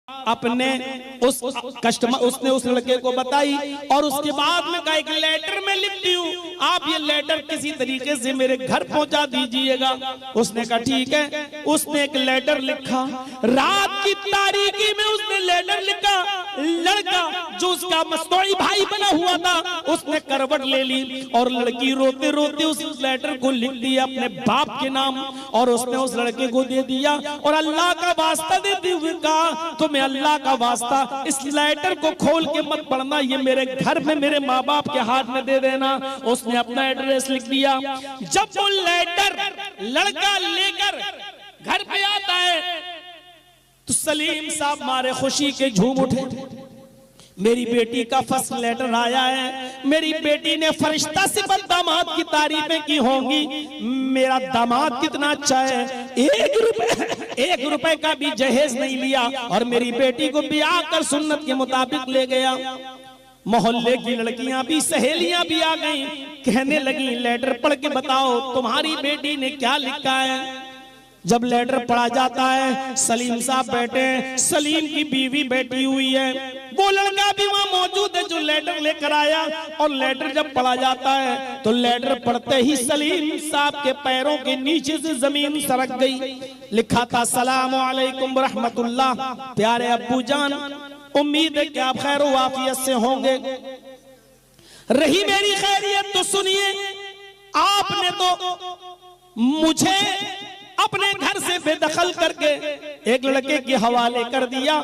अपने उस कस्टमर उसने उस लड़के को बताई और उसके बाद में कहा एक लेटर में लिखती हूँ, आप ये लेटर किसी तरीके से मेरे घर पहुंचा दीजिएगा। उसने कहा ठीक है। उसने एक लेटर लिखा, रात की तारीकी में उसने लेटर लिखा। लड़का जो उसका मस्तूरी भाई बना हुआ था उसने करवट ले ली और लड़की रोते रोते उस लेटर को लिख दिया अपने बाप के नाम और उसने उस लड़के को दे दिया और अल्लाह का वास्ता देते हुए कहा तुम्हें अल्लाह का वास्ता इस लेटर को खोल के मत पढ़ना, ये मेरे घर में मेरे माँ बाप के हाथ में दे देना। उसने अपना एड्रेस लिख दिया। जब वो लेटर लड़का लेकर घर पे आता है तो सलीम साहब मारे खुशी के झूम उठे। मेरी बेटी का फर्स्ट लेटर आया है, मेरी बेटी ने फरिश्ता सिफत दामाद की तारीफें की होंगी, मेरा दामाद कितना अच्छा है, एक रुपए का भी जहेज नहीं लिया और मेरी बेटी को ब्याह कर सुन्नत के मुताबिक ले गया। मोहल्ले की लड़कियां भी सहेलियां भी आ गईं, कहने लगी लेटर पढ़ के बताओ तुम्हारी बेटी ने क्या लिखा है। जब लेटर पढ़ा जाता है सलीम साहब बैठे हैं, सलीम की बीवी बैठी हुई है, वो लड़का भी वहां मौजूद है जो लेटर लेकर आया और लेटर जब पढ़ा जाता है तो लेटर पढ़ते ही सलीम साहब के पैरों के नीचे से जमीन सरक गई। लिखा था सलाम अलैकुम रहमतुल्लाह, प्यारे अब्बू जान उम्मीद है कि आप खैर वाफियत से होंगे। रही मेरी खैरियत तो सुनिए, आपने तो मुझे अपने घर से बेदखल करके एक लड़के के हवाले कर दिया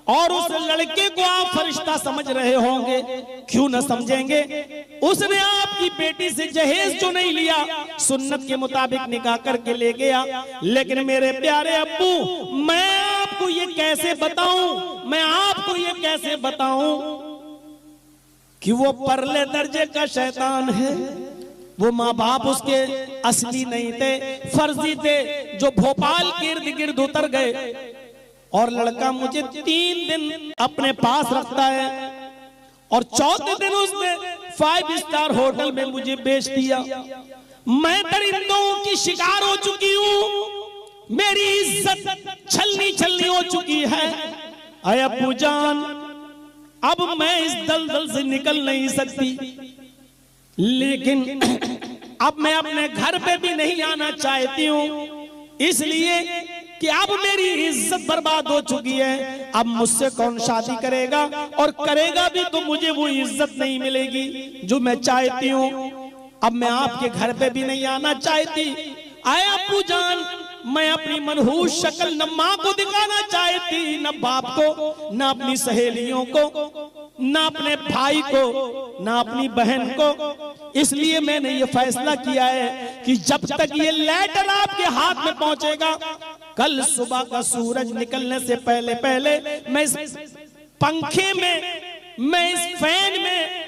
और उस लड़के को आप फरिश्ता समझ रहे होंगे, क्यों न समझेंगे। उसने आपकी बेटी से जहेज जो नहीं लिया सुन्नत के मुताबिक निकाह करके ले गया। लेकिन मेरे प्यारे अब्बू मैं आपको ये कैसे बताऊं, कि वो परले दर्जे का शैतान है। वो माँ बाप उसके असली नहीं थे, फर्जी थे, जो भोपाल के इर्द गिर्द उतर गए और लड़का मुझे 3 दिन अपने पास रखता है और चौथे दिन उसने 5 स्टार होटल में मुझे बेच दिया। मैं दरिंदों की शिकार हो चुकी हूँ, मेरी इज्जत छलनी हो चुकी है। अय अब्बू जान अब मैं इस दलदल से निकल नहीं सकती, लेकिन अब मैं अपने घर पे भी नहीं आना चाहती हूँ, इसलिए कि अब मेरी इज्जत बर्बाद हो चुकी है। अब मुझसे कौन शादी करेगा और करेगा भी तो मुझे वो इज्जत नहीं मिलेगी जो मैं चाहती हूँ। अब मैं आपके घर पे भी नहीं आना चाहती। आए अब्बू जान मैं अपनी मनहूस शक्ल न माँ को दिखाना चाहती, न बाप को, न अपनी सहेलियों को, न अपने भाई को, न अपनी बहन को। इसलिए मैंने ये फैसला किया है कि जब तक ये लेटर आपके हाथ में पहुंचेगा, कल सुबह का सूरज निकलने से पहले पहले मैं इस पंखे में, मैं इस फैन में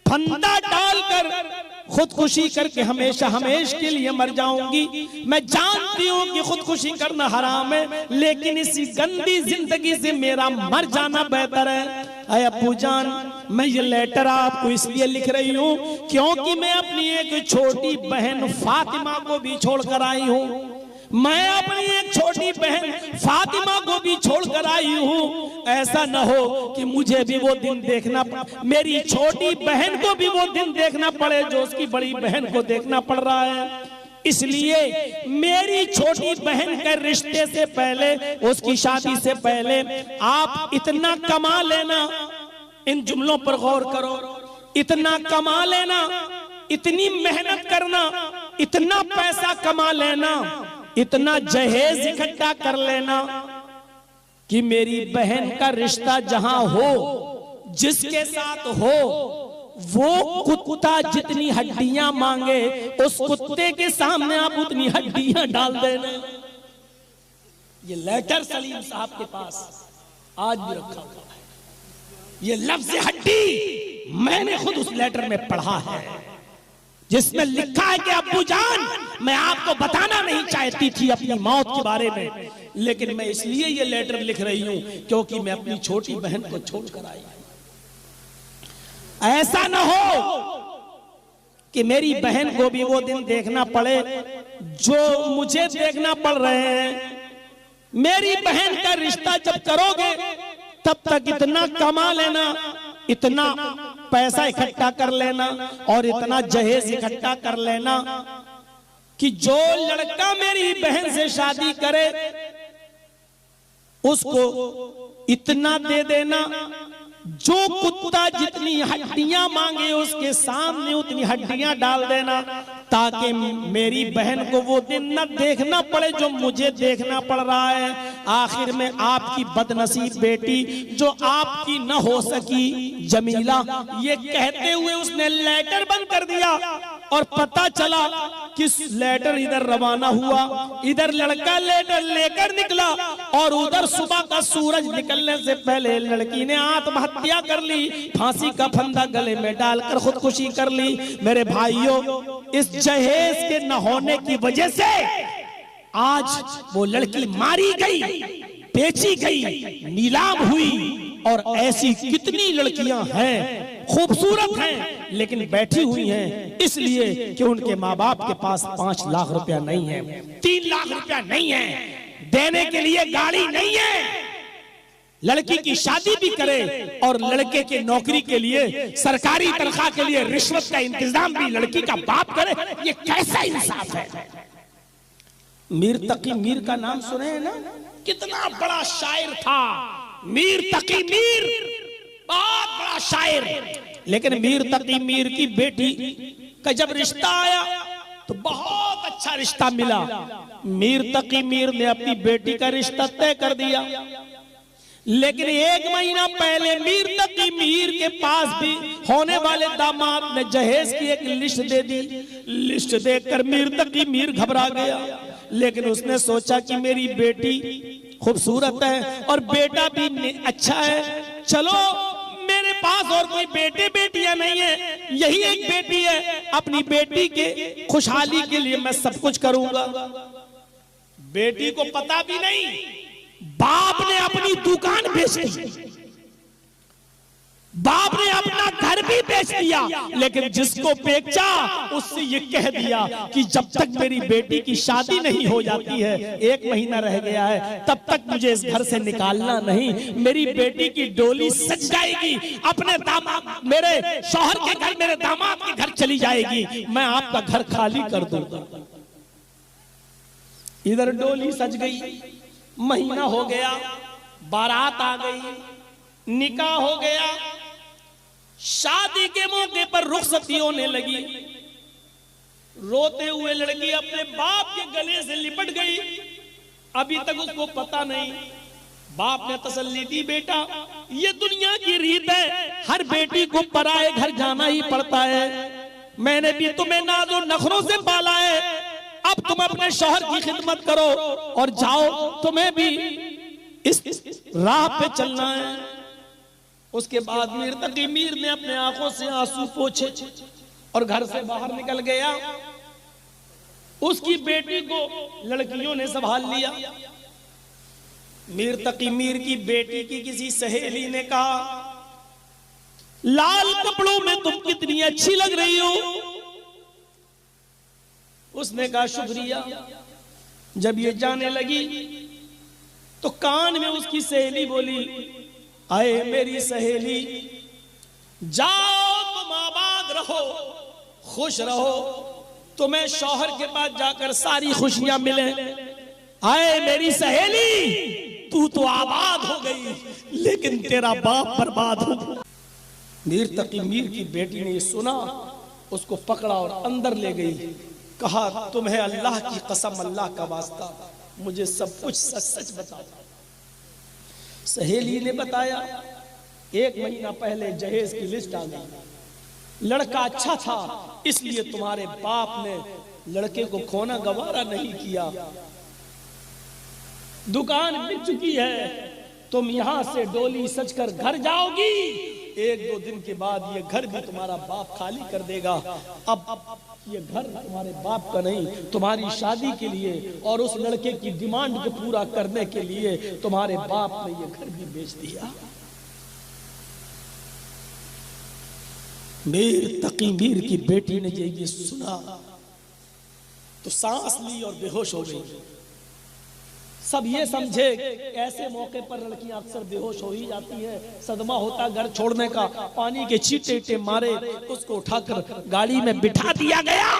फंदा डालकर खुदकुशी करके हमेशा के लिए मर जाऊंगी। मैं जानती हूँ कि खुदकुशी करना हराम है, लेकिन इसी गंदी जिंदगी से मेरा मर जाना बेहतर है। अय अब्बू जान मैं ये लेटर आपको इसलिए लिख रही हूँ क्योंकि मैं अपनी एक छोटी बहन फातिमा को भी छोड़कर आई हूँ। मैं अपनी एक छोटी बहन फातिमा को भी छोड़कर आई हूँ। ऐसा न हो कि मुझे भी वो दिन देखना, मेरी छोटी बहन को भी वो दिन देखना पड़े जो उसकी बड़ी बहन को देखना पड़ रहा है। इसलिए मेरी छोटी बहन के रिश्ते से पहले, उसकी शादी से पहले आप इतना कमा लेना, इन जुमलों पर गौर करो, इतना कमा लेना, इतनी मेहनत करना, इतना पैसा कमा लेना, इतना जहेज इकट्ठा कर लेना कि मेरी बहन का रिश्ता जहां हो, जिसके साथ हो, वो कुत्ता जितनी हड्डियां मांगे उस कुत्ते के सामने आप उतनी हड्डियां डाल देना। ये लेटर सलीम साहब के पास आज भी रखा हुआ है। ये लफ्ज हड्डी मैंने खुद उस लेटर में पढ़ा है, जिसमें लिखा है कि अब्बू जान मैं आपको बताना नहीं चाहती थी अपनी मौत के बारे में, लेकिन मैं इसलिए ये लेटर लिख रही हूं क्योंकि मैं अपनी छोटी बहन को छोड़कर आई। ऐसा न हो कि मेरी बहन को भी वो दिन देखना पड़े जो मुझे देखना पड़ रहे हैं। मेरी बहन का रिश्ता जब करोगे तब तक इतना कमा लेना, इतना पैसा इकट्ठा कर लेना और इतना जहेज इकट्ठा कर लेना कि जो लड़का मेरी बहन से शादी करे उसको इतना दे देना, जो कुत्ता जितनी हड्डियां मांगे उसके सामने उतनी हड्डियां डाल देना, ताकि मेरी बहन को वो दिन न देखना पड़े जो मुझे देखना पड़ रहा है। आखिर में आपकी बदनसीब बेटी जो आपकी न हो सकी जमीला, ये कहते हुए उसने लेटर बंद कर दिया और पता चला कि लेटर इधर रवाना हुआ, इधर लड़का लेटर लेकर निकला और उधर सुबह का सूरज निकलने से पहले लड़की ने आत्महत्या कर ली, फांसी का फंदा गले में डालकर खुदकुशी कर ली। मेरे भाइयों, इस जहेज के न होने की वजह से आज वो लड़की मारी गई, बेची गई, नीलाम हुई। और ऐसी कितनी लड़कियां हैं, खूबसूरत हैं, लेकिन बैठी हुई हैं इसलिए कि उनके माँ बाप के पास 5 लाख रुपया नहीं है, 3 लाख रुपया नहीं है, देने के लिए गाड़ी नहीं है। लड़की की शादी भी करे और लड़के के नौकरी के लिए, सरकारी तनख्वाह के लिए रिश्वत का इंतजाम भी लड़की का बाप करे। ये कैसा इंसाफ है? मीर तकी मीर का नाम सुने हैं ना? कितना बड़ा शायर था मीर तकी मीर, बहुत बड़ा शायर। लेकिन मीर तकी मीर की बेटी का जब रिश्ता आया तो बहुत अच्छा रिश्ता मिला। मीर तकी मीर ने अपनी बेटी का रिश्ता तय कर दिया, लेकिन 1 महीना पहले मीर तकी मीर के पास भी होने वाले दामाद ने जहेज की एक लिस्ट दे दी। लिस्ट देखकर मीर तकी मीर घबरा गया, लेकिन उसने सोचा कि मेरी बेटी खूबसूरत है और बेटा भी अच्छा है, चलो मेरे पास और कोई बेटे बेटियां नहीं है, यही एक बेटी है, अपनी बेटी के खुशहाली के लिए मैं सब कुछ करूंगा। बेटी को पता भी नहीं, बाप ने अपनी दुकान बेच दी, बाप ने अपना घर भी बेच दिया, लेकिन जिसको बेचा उससे ये कह दिया कि जब तक मेरी बेटी की शादी नहीं हो जाती है, 1 महीना रह गया है, तब तक मुझे इस घर से निकालना नहीं। मेरी बेटी की डोली सज जाएगी, अपने दामाद, मेरे शौहर के घर, मेरे दामाद के घर चली जाएगी, मैं आपका घर खाली कर दूंगा। इधर डोली सज गई, महीना हो गया, बारात आ गई, निकाह हो गया, शादी के मौके पर रुखसती होने लगी। रोते हुए लड़की अपने बाप के गले से लिपट गई। अभी तक उसको पता नहीं, बाप ने तसल्ली दी, बेटा ये दुनिया की रीत है, हर बेटी को पराए घर जाना ही पड़ता है, मैंने भी तुम्हें नाज़ो नखरों से पाला है, अब तुम अपने शौहर की खिदमत करो और जाओ, तुम्हें भी इस राह पे चलना है। उसके बाद मीर तकी मीर ने अपने आंखों से आंसू पोंछे और घर से बाहर निकल गया। उसकी बेटी को लड़कियों ने संभाल लिया। मीर तकी मीर की बेटी की किसी सहेली ने कहा, लाल कपड़ों में तुम कितनी अच्छी लग रही हो। उसने कहा शुक्रिया। जब ये जाने लगी तो कान में उसकी सहेली बोली, आए मेरी सहेली, जाओ तुम आबाद रहो, खुश रहो, तुम्हें शौहर के पास जाकर सारी खुशियां मिले। आए मेरी सहेली, तू तो आबाद हो गई, लेकिन तेरा बाप बर्बाद हो गया। मीर तकी मीर की बेटी ने सुना, उसको पकड़ा और अंदर ले गई, कहा तुम्हें अल्लाह की कसम, अल्लाह का वास्ता, मुझे सब कुछ सच सच बताओ। सहेली ने बताया, 1 महीना पहले जहेज की लिस्ट आ गई, लड़का अच्छा था इसलिए तुम्हारे बाप ने लड़के को खोना गवारा नहीं किया, दुकान बिक चुकी है, तुम यहां से डोली सजकर घर जाओगी, 1-2 दिन के बाद ये घर भी तुम्हारा बाप खाली कर देगा। अब ये घर तुम्हारे बाप का नहीं, तुम्हारी शादी के लिए और उस लड़के की डिमांड को पूरा करने के लिए तुम्हारे बाप ने ये घर भी बेच दिया। मीर तकी मीर की बेटी ने ये सुना तो सांस ली और बेहोश हो गई। सब ये समझे ऐसे मौके पर लड़कियां अक्सर बेहोश हो ही जाती है, सदमा होता घर छोड़ने का, पानी के छींटे मारे उसको उठाकर गाड़ी में बिठा दिया गया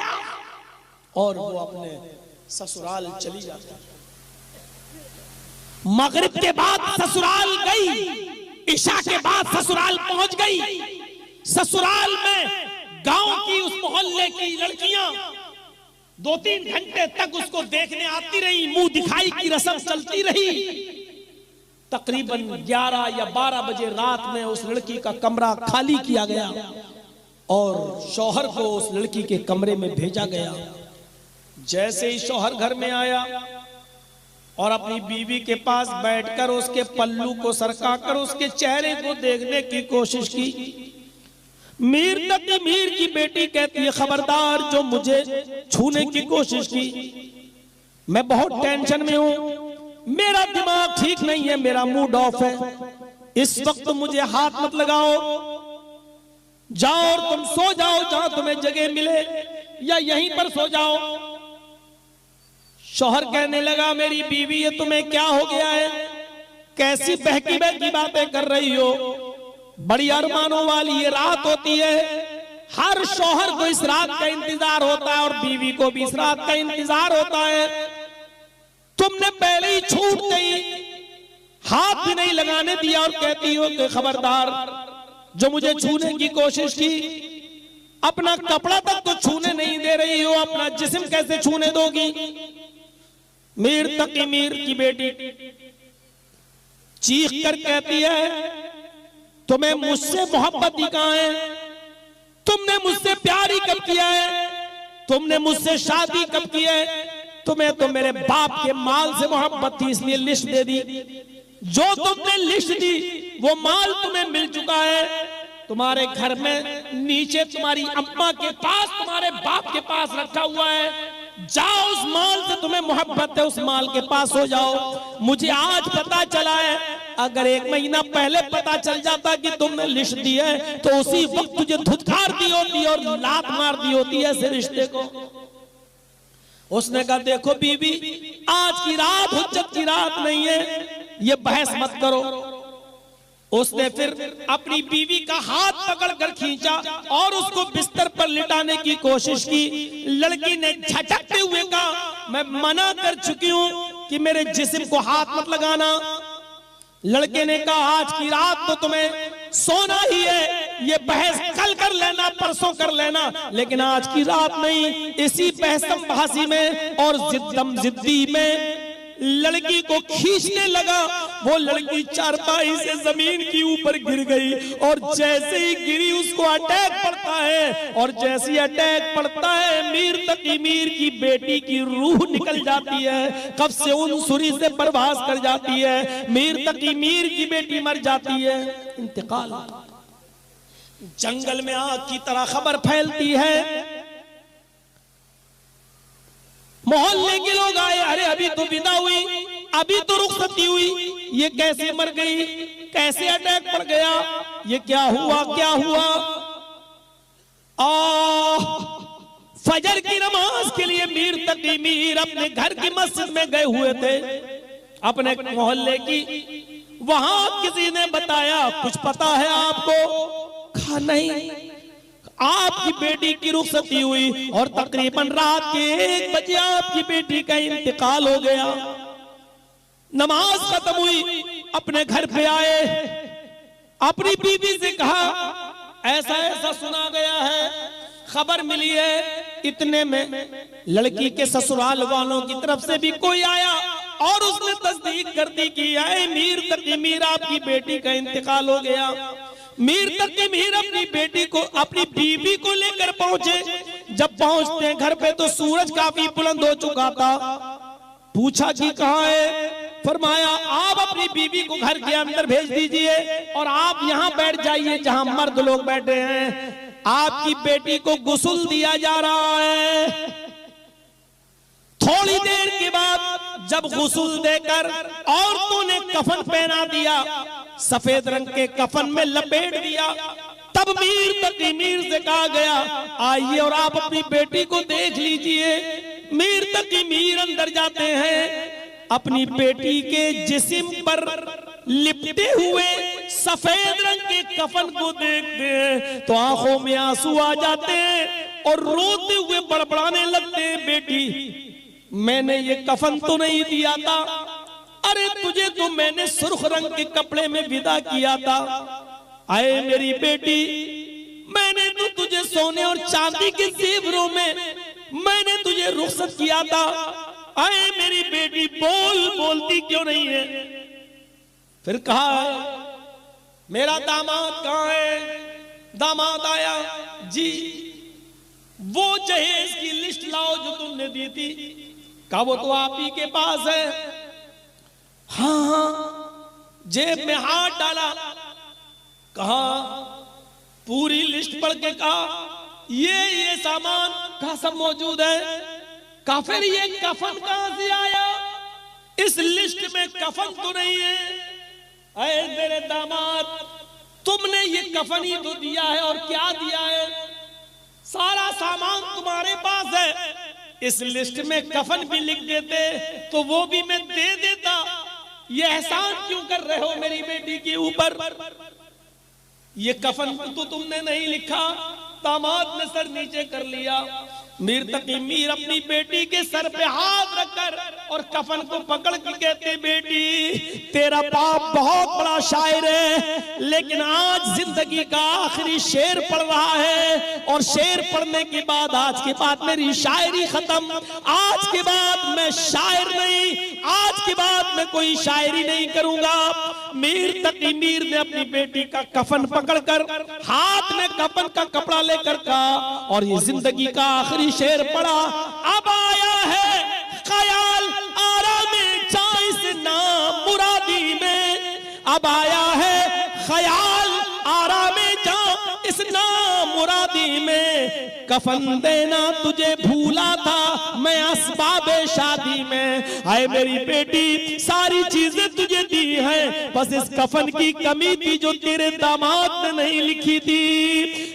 और वो अपने ससुराल चली जाती है। मगरिब के बाद ससुराल गई, इशा के बाद ससुराल पहुंच गई। ससुराल में गांव की उस मोहल्ले की लड़कियां 2-3 घंटे तक उसको देखने आती रही, मुंह दिखाई की रस्म चलती रही। तकरीबन 11 या 12 बजे रात में उस लड़की का कमरा खाली किया गया और शौहर को उस लड़की के कमरे में भेजा गया। जैसे ही शौहर घर में आया और अपनी बीवी के पास बैठकर उसके पल्लू को सरकाकर उसके चेहरे को देखने की कोशिश की, मीर तकी मीर की बेटी कहती है, खबरदार जो मुझे छूने की कोशिश की, मैं बहुत टेंशन में हूं, मेरा दिमाग ठीक नहीं है, मेरा मूड ऑफ है, इस वक्त मुझे हाथ मत लगाओ, जाओ और तुम सो जाओ जहां तुम्हें जगह मिले या यहीं पर सो जाओ। शौहर कहने लगा, मेरी बीवी ये तुम्हें क्या हो गया है, कैसी बहकी बहकी बातें कर रही हो, बड़ी अरमानों वाली ये रात होती है, हर शौहर को इस रात का इंतजार होता है और बीवी को भी इस रात का इंतजार होता है, तुमने पहले ही छूट गई, हाथ भी नहीं लगाने दिया और कहती हो कि खबरदार जो मुझे छूने की कोशिश की, अपना कपड़ा तक तो छूने नहीं दे रही हो, अपना जिस्म कैसे छूने दोगी। मीर तकी मीर की बेटी चीख कर कहती है, तुम्हें मुझसे मोहब्बत ही कहां है, तुमने मुझसे प्यार ही कब किया है, तुमने मुझसे शादी कब की है, तुम्हें तो मेरे बाप के माल से मोहब्बत थी इसलिए लिस्ट दे दी, जो तुमने लिस्ट दी वो माल तुम्हें मिल चुका है, तुम्हारे घर में नीचे तुम्हारी अम्मा के पास तुम्हारे बाप के पास रखा हुआ है, जाओ उस माल से तुम्हें मोहब्बत है उस माल के पास हो जाओ। मुझे आज पता चला है, अगर 1 महीना पहले पता चल जाता कि तुमने लिस्ट दी है तो उसी वक्त तुझे धुतकार दी होती और लात मार दी होती है ऐसे रिश्ते को। उसने कहा, देखो बीवी, आज की रात हुज्जत की रात नहीं है, ये बहस मत करो। उसने फिर अपनी बीवी का हाथ पकड़कर खींचा और उसको बिस्तर पर लिटाने की कोशिश की। लड़की ने झटकते हुए कहा, मैं मना कर चुकी हूं कि मेरे जिस्म को हाथ मत लगाना। लड़के ने कहा, आज की रात तो तुम्हें सोना ही है, ये बहस कल कर लेना, परसों कर लेना, लेकिन आज की रात नहीं। इसी बहसम बहसी में और जिद्दम जिद्दी में लड़की को खींचने लगा। वो लड़की चारपाई से जमीन की ऊपर गिर गई और जैसे ही गिरी उसको अटैक पड़ता है और जैसे ही अटैक पड़ता है मीर तकी मीर की बेटी की रूह निकल जाती है, कब से उन सुरी से परवास कर जाती है, मीर तकी मीर की बेटी मर जाती है। इंतकाल। जंगल में आग की तरह खबर फैलती है, मोहल्ले के लोग आए, अरे अभी तो विदा हुई, अभी तो रुखसती हुई, ये कैसे मर गई, कैसे अटैक पड़ गया, ये क्या हुआ क्या हुआ। फजर की नमाज के लिए मीर तकी मीर अपने घर की मस्जिद में गए हुए थे, अपने मोहल्ले की। वहां किसी ने बताया, कुछ पता है आपको? कहा नहीं, आपकी बेटी की रुखसती हुई और तकरीबन रात के 1 बजे आपकी बेटी का इंतकाल हो गया। नमाज खत्म हुई, अपने घर पे आए, अपनी बीवी से कहा, ऐसा ऐसा सुना गया है, खबर मिली है। इतने में लड़की के ससुराल वालों की तरफ से भी कोई आया और उसने तस्दीक कर दी कि आए मीर तकी मीर आपकी बेटी का इंतकाल हो गया। मीर तकी मीर अपनी बेटी को, अपनी बीवी को लेकर पहुंचे। जब पहुंचते हैं घर पे तो सूरज काफी बुलंद हो चुका था। पूछा कि कहाँ है? फरमाया, आप अपनी बीवी को घर के अंदर भेज दीजिए और आप यहाँ बैठ जाइए जहाँ मर्द लोग बैठे हैं, आपकी बेटी को गुस्ल दिया जा रहा है। थोड़ी देर के बाद जब गुस्ल देकर औरतों ने कफन पहना दिया, सफेद रंग के कफन में लपेट दिया, तब मीर तकी मीर से कहा गया, आइए और आप अपनी बेटी को देख लीजिए। मीर तकी मीर अंदर जाते हैं, अपनी बेटी के जिस्म पर लिपटे हुए सफेद रंग के कफन को देखते हैं तो आंखों में आंसू आ जाते हैं और रोते हुए बड़बड़ाने लगते हैं, बेटी मैंने ये कफन तो नहीं दिया था, अरे तुझे तो मैंने सुर्ख रंग के कपड़े में विदा किया था। आए मेरी बेटी, मैंने तो तुझे सोने और चांदी के जेवरों में मैंने तुझे रुखसत किया था। आए मेरी बेटी, बोलती क्यों नहीं है? फिर कहा मेरा दामाद कहाँ है? दामाद आया, जी वो जहेज की लिस्ट लाओ जो तुमने दी थी। कहा वो तो आप ही के पास है। हाँ, जेब में हाथ डाला, कहा पूरी लिस्ट पढ़ के कहा ये सामान कहाँ सब मौजूद है। कहा फिर ये कफन कहां से आया? इस लिस्ट में कफन तो नहीं है। अरे मेरे दामाद, तुमने ये कफन ही तो दिया है, और क्या दिया है? सारा सामान तुम्हारे पास है, इस लिस्ट में कफन भी लिख देते तो वो भी मैं दे देता। ये एहसान क्यों कर रहे हो मेरी बेटी के ऊपर? ये कफन तो तुमने नहीं लिखा। दामाद ने सर नीचे कर लिया। मीर तकी मीर अपनी बेटी के सर पे हाथ रखकर और कफन को पकड़ के कहते, बेटी तेरा बाप बहुत बड़ा शायर है, लेकिन आज जिंदगी का आखिरी शेर पढ़ रहा है, और शेर पढ़ने के बाद आज के बाद मेरी शायरी खत्म। आज के बाद मैं शायर नहीं, आज के बाद मैं कोई शायरी नहीं करूंगा। मीर तकी मीर ने अपनी बेटी का कफन पकड़कर हाथ में कफन का कपड़ा लेकर कहा, और ये जिंदगी का आखिरी शेर पड़ा। अब आया है ख्याल आराम जाइस ना मुरादी में, अब आया है ख्याल आराम जा इस ना मुरादी में, कफन देना तुझे भूला था मैं असबाबे शादी में। हाय मेरी बेटी, सारी चीजें तुझे दी हैं, बस इस कफन की कमी थी जो तेरे दामाद ने नहीं लिखी थी।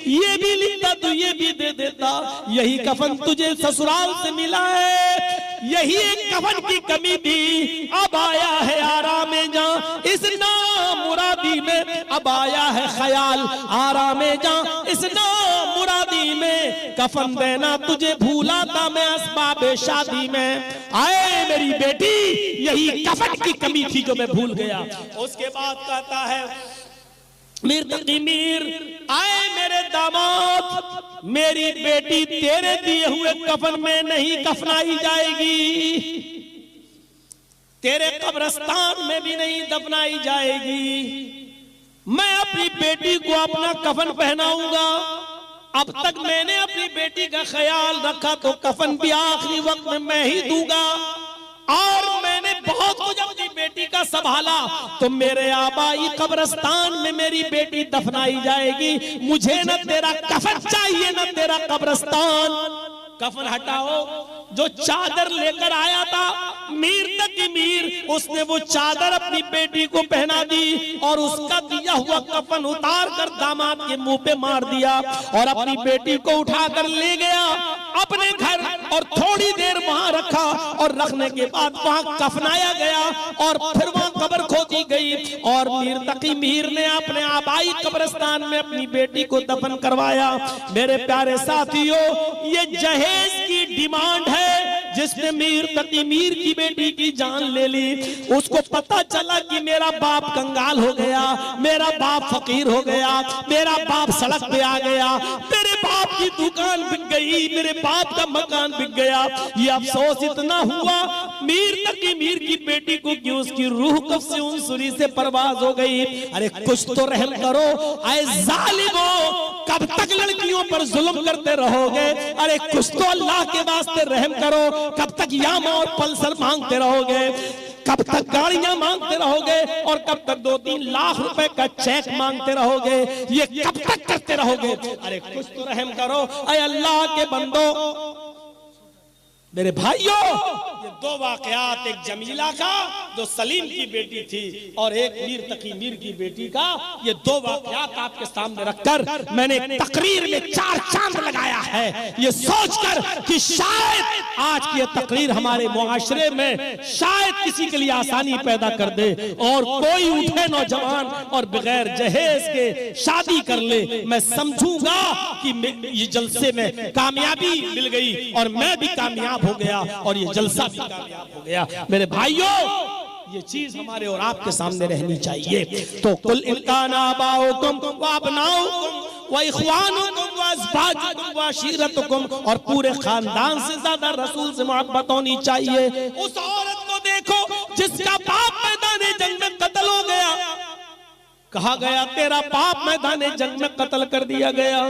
ये भी लिखता तो ये भी दे देता। यही कफन तुझे ससुराल से मिला है, यही एक कफन की कमी थी। अब आया है आराम जा इस ना मुरादी में, अब आया है ख्याल आराम जा इस ना मुरादी में, कफन देना तुझे भूला था मैं असबाबे शादी में। आए मेरी बेटी, यही कफन की कमी थी जो मैं भूल गया। उसके बाद कहता है मीर तकी मीर, आए मेरे दामाद, मेरी बेटी तेरे दिए हुए कफन में नहीं कफनाई जाएगी, तेरे कब्रिस्तान में भी नहीं दफनाई जाएगी। मैं अपनी बेटी को अपना कफन पहनाऊंगा। अब तक मैंने अपनी बेटी का ख्याल रखा तो कफन भी आखिरी वक्त में मैं ही दूंगा, और मैंने बहुत कुछ अपनी बेटी का संभाला, तो मेरे आबाई कब्रिस्तान में मेरी बेटी दफनाई जाएगी। मुझे न तेरा कफन चाहिए न तेरा कब्रिस्तान। कफन हटाओ। जो चादर लेकर आया था मीर तकी मीर, उसने वो चादर अपनी बेटी को पहना दी, और उसका दिया हुआ कफन उतार कर दामाद के मुंह पे मार दिया, और अपनी बेटी को उठाकर ले गया अपने घर, और थोड़ी देर वहां रखा, और रखने के बाद वहां कफनाया गया, और फिर वहां कब्र खोदी गई, और मीर तकी मीर ने अपने आबाई कब्रिस्तान में अपनी बेटी को दफन करवाया। मेरे प्यारे साथियों, ये जहेज की डिमांड है जिसने मीर तकी मीर की बेटी की जान ले ली। उसको पता चला कि मेरा बाप कंगाल हो गया, मेरा बाप फकीर हो गया, मेरा बाप सड़क पे आ गया, मेरे बाप की दुकान बिक गई, मेरे बाप का मकान बिक गया। ये अफसोस इतना हुआ मीर तकी मीर की बेटी को कि उसकी रूह कब से उनसुरी से परवाज हो गई। अरे कुछ तो रहम करो, ऐ जालिमो, कब तक लड़कियों पर जुल्म करते रहोगे? अरे कुछ तो अल्लाह के वास्ते रहम करो। कब तक यामा और पल्सर मांगते रहोगे? कब तक गाड़ियां मांगते रहोगे? और कब तक 2-3 लाख रुपए का चेक मांगते रहोगे? ये कब तक करते रहोगे? अरे कुछ तो रहम करो। अरे अल्लाह के बंदो, मेरे भाइयों, ये दो वाकयात, एक जमीला का जो सलीम की बेटी थी और एक मीर तकी मीर की बेटी का, ये दो वाकयात आपके सामने रखकर मैंने तकरीर में 4 चांद लगाया है, ये सोचकर कि शायद आज की ये तकरीर हमारे मुआशरे में शायद किसी के लिए आसानी पैदा कर दे और कोई उठे नौजवान और बगैर जहेज के शादी कर ले। मैं समझूंगा कि ये जलसे में कामयाबी मिल गई और मैं भी कामयाब हो गया और ये जलसा भी कामयाब हो गया। मेरे भाइयों, ये चीज हमारे और आपके सामने रहनी चाहिए। तो कुल इनकान आबाउकुम व अबनाउकुम व इख्वानुकुम व अज़वाजुकुम व अशीरतुकुम, और पूरे खानदान से ज्यादा रसूल से मोहब्बत होनी चाहिए। उस औरत को देखो जिसका बाप मैदान जंग में कत्ल हो गया, कहा गया तेरा बाप मैदान जंग में कत्ल कर दिया गया।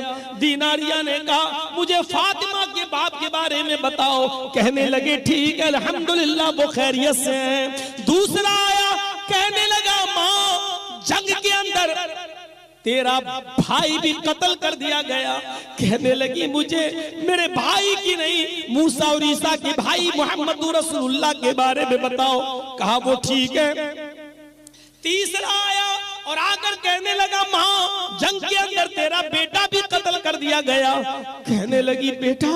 दीनारिया ने कहा मुझे फातिमा के बाप के बारे में बताओ। कहने लगे ठीक है अल्हम्दुलिल्लाह वो खैरियत से हैं। दूसरा आया, कहने लगा माँ जंग के अंदर तेरा भाई भी कत्ल कर दिया गया। कहने लगी मुझे मेरे भाई की नहीं, मूसा और ईसा के भाई मोहम्मद रसूलुल्लाह के बारे में बताओ। कहा वो ठीक है। तीसरा आया और आकर कहने लगा माँ जंग के अंदर तेरा बेटा भी कत्ल कर दिया गया। कहने लगी बेटा,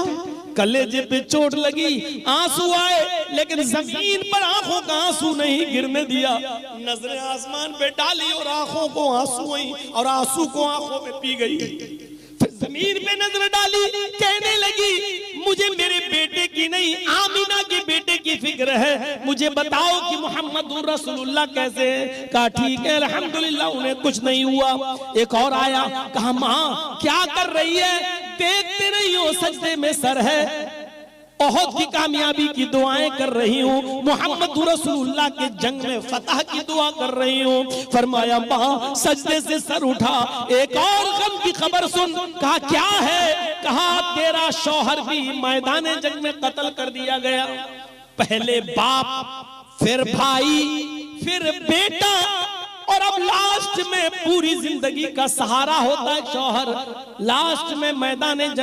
कलेजे पे चोट लगी, आंसू आए, लेकिन जमीन पर आंखों का आंसू नहीं गिरने दिया। नजरें आसमान पे डाली और आंखों को आंसू आई और आंसू को आंखों में पी गई। फिर जमीन पे नजर डाली, कहने लगी मुझे मेरे बेटे की नहीं आमीना के बेटे की फिक्र है, मुझे बताओ कि मोहम्मद रसूलुल्लाह कैसे है। कहा ठीक है अल्हम्दुलिल्लाह उन्हें कुछ नहीं हुआ। एक और आया, कहा माँ क्या कर रही है, देखते नहीं हो सजदे में सर है, ओहद की कामयाबी की दुआएं कर रही हूँ, मोहम्मद रसूलुल्लाह के जंग में फतह की दुआ कर रही हूँ। फरमाया माँ सजदे से सर उठा, एक और गम की खबर सुन। कहा क्या है। कहा तेरा शौहर भी मैदान जंग में कत्ल कर दिया गया। पहले बाप, फिर भाई, फिर बेटा, और अब लास्ट में पूरी जिंदगी का सहारा होता है शौहर। लास्ट में मैदान जंग